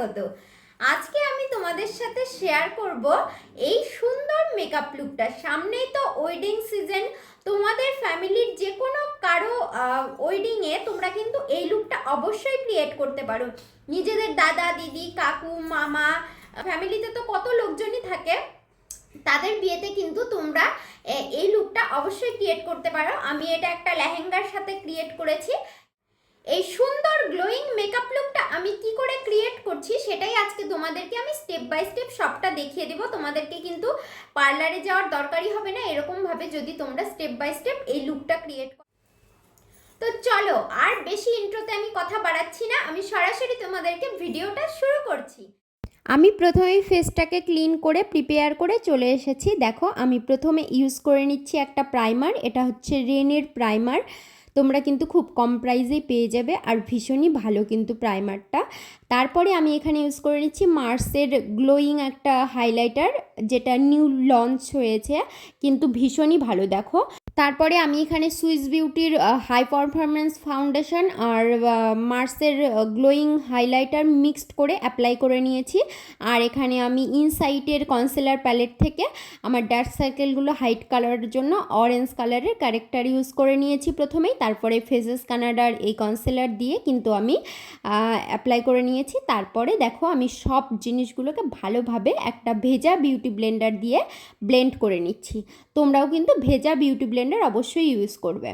স্বাগত। আজকে আমি তোমাদের সাথে শেয়ার করব এই সুন্দর মেকআপ লুকটা। সামনেই তো ওয়েডিং সিজন, তোমাদের ফ্যামিলির যে কোনো কারো ওয়েডিংয়ে তোমরা কিন্তু এই লুকটা অবশ্যই ক্রিয়েট করতে পারো। নিজেদের দাদা দিদি কাকু মামা, ফ্যামিলিতে তো কত লোকজনই থাকে, তাদের বিয়েতে কিন্তু তোমরা এই লুকটা অবশ্যই ক্রিয়েট করতে পারো। আমি এটা একটা লেহেঙ্গার সাথে ক্রিয়েট করেছি। এই সুন্দর গ্লোয়িং মেকআপ লুকটা আমি কি করে ক্রিয়েট করছি সেটাই আজকে তোমাদেরকে আমি স্টেপ বাই স্টেপ সবটা দেখিয়ে দেবো। তোমাদেরকে কিন্তু পার্লারে যাওয়ার দরকারই হবে না, এরকম ভাবে যদি তোমরা স্টেপ বাই স্টেপ এই লুকটা ক্রিয়েট করো। তো চলো আর বেশি ইন্ট্রোতে আমি কথা বাড়াচ্ছি না, আমি সরাসরি তোমাদেরকে ভিডিওটা শুরু করছি। আমি প্রথমেই ফেসটাকে ক্লিন করে প্রিপেয়ার করে চলে এসেছি। দেখো আমি প্রথমে ইউজ করে নিচ্ছি একটা প্রাইমার, এটা হচ্ছে রেনের প্রাইমার। তোমরা কিন্তু খুব কম প্রাইসেই পেয়ে যাবে আর ভীষণই ভালো কিন্তু প্রাইমারটা। তারপরে আমি এখানে ইউজ করে নিচ্ছি মার্সের গ্লোয়িং একটা হাইলাইটার, যেটা নিউ লঞ্চ হয়েছে, কিন্তু ভীষণই ভালো। দেখো তারপরে আমি এখানে সুইস বিউটির হাই পারফরমেন্স ফাউন্ডেশন আর মার্সের গ্লোয়িং হাইলাইটার মিক্সড করে অ্যাপ্লাই করে নিয়েছি। আর এখানে আমি ইনসাইটের কনসিলার প্যালেট থেকে আমার ডার্ক সার্কেলগুলো হাইট কালারের জন্য অরেঞ্জ কালারের কারেক্টার ইউজ করে নিয়েছি প্রথমেই। তারপরে ফেসেস কানাডার এই কনসিলার দিয়ে কিন্তু আমি অ্যাপ্লাই করে নিয়েছি। তারপরে দেখো আমি সব জিনিসগুলোকে ভালোভাবে একটা ভেজা বিউটি ব্লেন্ডার দিয়ে ব্লেন্ড করে নিচ্ছি। তোমরাও কিন্তু ভেজা বিউটি ব্লেন্ডার অবশ্যই ইউজ করবে।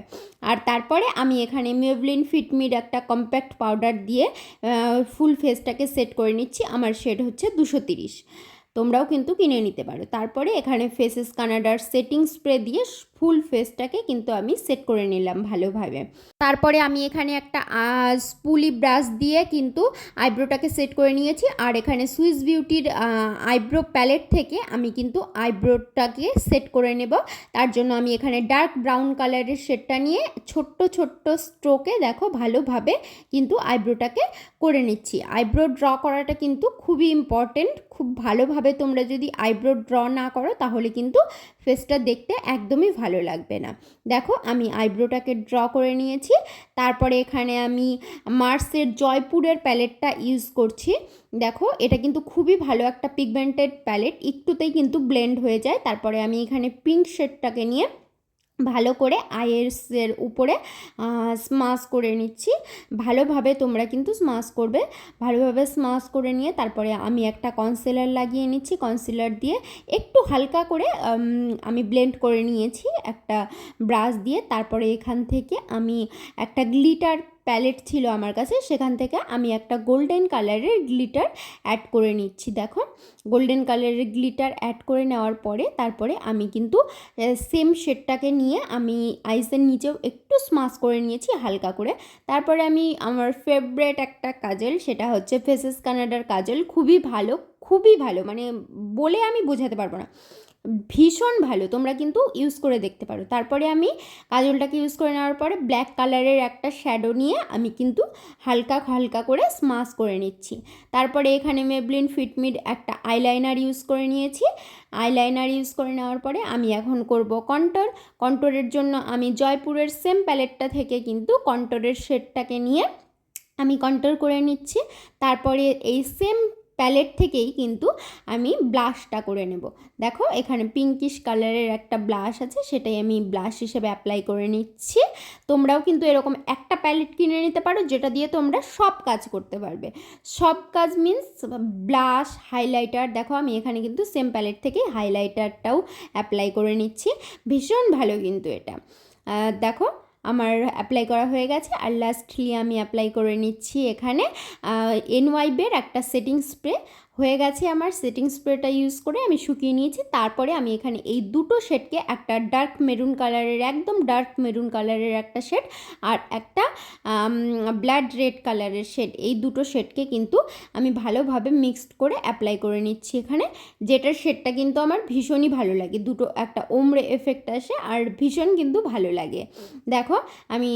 আর তারপরে আমি এখানে মেবলিন ফিটমির একটা কম্প্যাক্ট পাউডার দিয়ে ফুল ফেসটাকে সেট করে নিচ্ছি। আমার শেড হচ্ছে 230, তোমরাও কিন্তু কিনে নিতে পারো। তারপরে এখানে ফেসেস কানাডার সেটিং স্প্রে দিয়ে ফুল ফেসটাকে কিন্তু আমি সেট করে নিলাম ভালোভাবে। তারপরে আমি এখানে একটা স্পুলি ব্রাশ দিয়ে কিন্তু আইব্রোটাকে সেট করে নিয়েছি। আর এখানে সুইস বিউটির আইব্রো প্যালেট থেকে আমি কিন্তু আইব্রোটাকে সেট করে নেব। তার জন্য আমি এখানে ডার্ক ব্রাউন কালারের শেডটা নিয়ে ছোট্ট ছোট্ট স্ট্রোকে দেখো ভালোভাবে কিন্তু আইব্রোটাকে করে নিচ্ছি। আইব্রো ড্র করাটা কিন্তু খুবই ইম্পর্টেন্ট। খুব ভালোভাবে তোমরা যদি আইব্রো ড্র না করো তাহলে কিন্তু ফেসটা দেখতে একদমই ভালো লাগবে না। দেখো আমি আইব্রোটাকে ড্র করে নিয়েছি। তারপরে এখানে আমি মার্সের জয়পুরের প্যালেটটা ইউজ করছি। দেখো এটা কিন্তু খুবই ভালো একটা পিগমেন্টেড প্যালেট, একটুতেই কিন্তু ব্লেন্ড হয়ে যায়। তারপরে আমি এখানে পিঙ্ক শেডটাকে নিয়ে ভালো করে আইসের উপরে স্মাশ করে নিচ্ছি। ভালোভাবে তোমরা কিন্তু স্মাশ করবে। ভালোভাবে স্মাশ করে নিয়ে তারপরে আমি একটা কনসিলার লাগিয়ে নিচ্ছি। কনসিলার দিয়ে একটু হালকা করে আমি ব্লেন্ড করে নিয়েছি একটা ব্রাশ দিয়ে। তারপরে এখান থেকে আমি একটা গ্লিটার প্যালেট ছিল আমার কাছে, সেখান থেকে আমি একটা গোল্ডেন কালারের গ্লিটার অ্যাড করে নিচ্ছি। দেখো গোল্ডেন কালারের গ্লিটার অ্যাড করে নেওয়ার পরে তারপরে আমি কিন্তু সেম শেডটাকে নিয়ে আমি আইসের নিচেও একটু স্মাশ করে নিয়েছি হালকা করে। তারপরে আমি আমার ফেভারিট একটা কাজল, সেটা হচ্ছে ফেসেস কানাডার কাজল। খুবই ভালো, মানে বলে আমি বোঝাতে পারবো না, ভীষণ ভালো। তোমরা কিন্তু ইউজ করে দেখতে পারো। তারপরে আমি কাজলটাকে ইউজ করে নেওয়ার পরে ব্ল্যাক কালারের একটা শ্যাডো নিয়ে আমি কিন্তু হালকা হালকা করে স্মাশ করে নিচ্ছি। তারপরে এখানে মেবলিন ফিটমির একটা আইলাইনার ইউজ করে নিয়েছি। আইলাইনার ইউজ করে নেওয়ার পরে আমি এখন করব কন্ট্যুর। কন্ট্যুরের জন্য আমি জয়পুরের সেম প্যালেটটা থেকে কিন্তু কন্ট্যুরের শেডটাকে নিয়ে আমি কন্ট্যুর করে নিচ্ছি। তারপরে এই সেম প্যালেট থেকেই কিন্তু আমি ব্লাশটা করে নেব। দেখো এখানে পিঙ্কিশ কালারের একটা ব্লাশ আছে, সেটাই আমি ব্লাশ হিসেবে অ্যাপ্লাই করে নিচ্ছি। তোমরাও কিন্তু এরকম একটা প্যালেট কিনে নিতে পারো যেটা দিয়ে তোমরা সব কাজ করতে পারবে। সব কাজ মিন্স ব্লাশ, হাইলাইটার। দেখো আমি এখানে কিন্তু সেম প্যালেট থেকেই হাইলাইটারটাও অ্যাপ্লাই করে নিচ্ছি। ভীষণ ভালো কিন্তু এটা। দেখো আমার অ্যাপ্লাই করা হয়ে গেছে। আর লাস্টলি আমি অ্যাপ্লাই করে নিচ্ছি এখানে এনওয়াইবের একটা সেটিং স্প্রে। হয়ে গেছে আমার সেটিং স্প্রেটা ইউজ করে আমি শুকিয়ে নিয়েছি। তারপরে আমি এখানে এই দুটো শেডকে, একটা ডার্ক মেরুন কালারের, একদম ডার্ক মেরুন কালারের একটা শেড আর একটা ব্লাড রেড কালারের শেড, এই দুটো শেডকে কিন্তু আমি ভালোভাবে মিক্সড করে অ্যাপ্লাই করে নিচ্ছি এখানে, যেটার শেডটা কিন্তু আমার ভীষণই ভালো লাগে। দুটো একটা ওমরে এফেক্ট আসে আর ভীষণ কিন্তু ভালো লাগে। দেখো আমি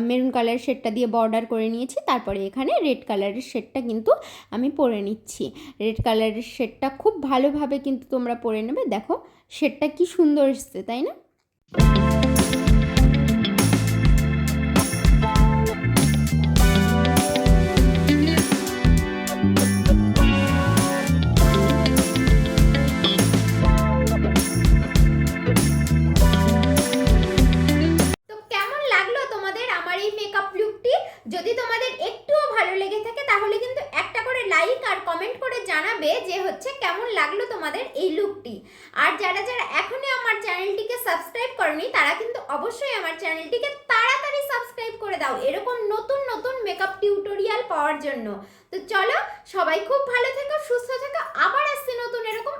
মেরুন কালারের শেডটা দিয়ে বর্ডার করে নিয়েছি। তারপরে এখানে রেড কালারের শেডটা কিন্তু আমি পরে নিচ্ছি। রেড কালারের শেডটা খুব ভালোভাবে কিন্তু তোমরা পরে নেবে। দেখো শেডটা কি সুন্দর এসছে, তাই না? কমেন্ট করে জানাবে যে হচ্ছে কেমন লাগলো তোমাদের এই লুকটি। আর যারা যারা এখনই আমার চ্যানেলটিকে সাবস্ক্রাইব করনি তারা কিন্তু অবশ্যই আমার চ্যানেলটিকে তাড়াতাড়ি সাবস্ক্রাইব করে দাও এরকম নতুন নতুন মেকআপ টিউটোরিয়াল পাওয়ার জন্য। তো চলো সবাই খুব ভালো থেকো, সুস্থ থেকো, আবার আসছি নতুন এরকম